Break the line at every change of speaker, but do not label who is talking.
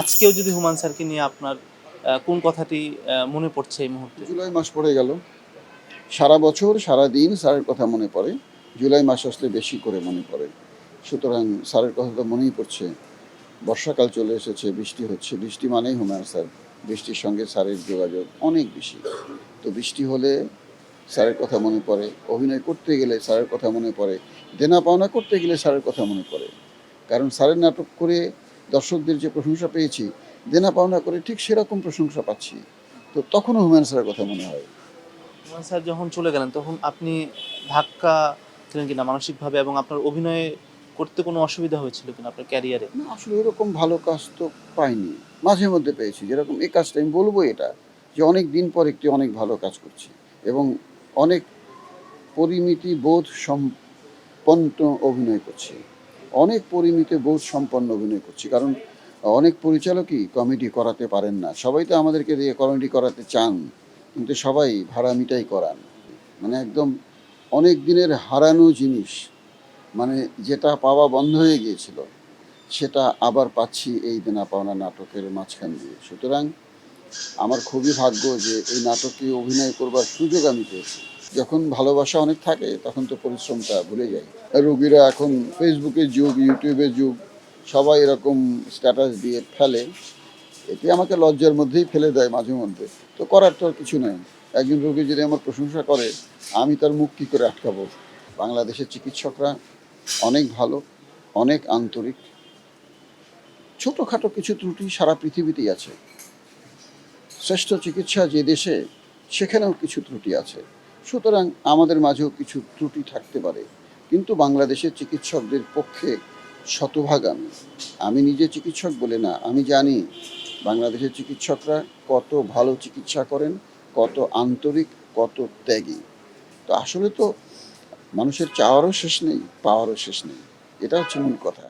আজকেও যদি হুমায়ূন স্যারকে নিয়ে আপনার কোন কথাটি মনে পড়ছে এই মুহূর্তে?
জুলাই মাস পড়ে গেল। সারা বছর সারাদিন স্যারের কথা মনে পড়ে। জুলাই মাস আসলে বেশি করে মনে পড়ে। সুতরাং স্যারের কথা তো মনেই পড়ছে। বর্ষাকাল চলে এসেছে, বৃষ্টি হচ্ছে। বৃষ্টি মানেই হুমায়ূন স্যার। বৃষ্টির সঙ্গে স্যারের যোগাযোগ অনেক বেশি। তো বৃষ্টি হলে স্যারের কথা মনে পড়ে। অভিনয় করতে গেলে স্যারের কথা মনে পড়ে। দেনা পাওনা করতে গেলে স্যারের কথা মনে পড়ে। কারণ স্যারের নাটক করে দর্শকদের যে প্রশংসা পেয়েছি, দেনা পাওনা করে ঠিক সেরকম প্রশংসা পাচ্ছি। তো তখনও হুমায়ূন স্যারের কথা মনে হয়।
হুমায়ূন স্যার যখন চলে গেলেন তখন আপনি ধাক্কা খেলেন কিনা মানসিকভাবে, এবং আপনার অভিনয়ে করতে কোনো অসুবিধা হয়েছিল কিনা আপনার ক্যারিয়ারে?
না, আসলে এরকম ভালো কাজ তো পাইনি। মাঝে মধ্যে পেয়েছি। যেরকম এই কাজটা আমি বলব এটা, যে অনেক দিন পর একটি অনেক ভালো কাজ করছি এবং অনেক পরিমিতি বোধ সম্পন্ন অভিনয় করছি। অনেক পরিমিতি বোধ সম্পন্ন অভিনয় করছি। কারণ অনেক পরিচালকই কমেডি করাতে পারেন না। সবাই তো আমাদেরকে দিয়ে কমেডি করাতে চান, কিন্তু সবাই ভাড়া মিটাই করান। মানে একদম অনেক দিনের হারানো জিনিস, মানে যেটা পাওয়া বন্ধ হয়ে গিয়েছিল, সেটা আবার পাচ্ছি এই দেনা পাওনা নাটকের মাঝখান দিয়ে। সুতরাং আমার খুবই ভাগ্য যে এই নাটকে অভিনয় করবার সুযোগ আমি পেয়েছি। যখন ভালোবাসা অনেক থাকে তখন তো পরিশ্রমটা ভুলে যাই। রোগীরা এখন ফেসবুকের যুগ, ইউটিউবের যুগ, সবাই এরকম স্ট্যাটাস দিয়ে ফেলে। এটি আমাকে লজ্জার মধ্যেই ফেলে দেয় মাঝে মধ্যে। তো করার তো আর কিছু নেই। একজন রোগী যদি আমার প্রশংসা করে, আমি তার মুখ কী করে আটকাবো? বাংলাদেশের চিকিৎসকরা অনেক ভালো, অনেক আন্তরিক। ছোটোখাটো কিছু ত্রুটি সারা পৃথিবীতেই আছে। শ্রেষ্ঠ চিকিৎসা যে দেশে, সেখানেও কিছু ত্রুটি আছে। সুতরাং আমাদের মাঝেও কিছু ত্রুটি থাকতে পারে, কিন্তু বাংলাদেশের চিকিৎসকদের পক্ষে শতভাগ আমি নিজে চিকিৎসক বলে না, আমি জানি বাংলাদেশের চিকিৎসকরা কত ভালো চিকিৎসা করেন, কত আন্তরিক, কত ত্যাগী। তো আসলে তো মানুষের চাওয়ারও শেষ নেই, পাওয়ারও শেষ নেই। এটা হচ্ছে মূল কথা।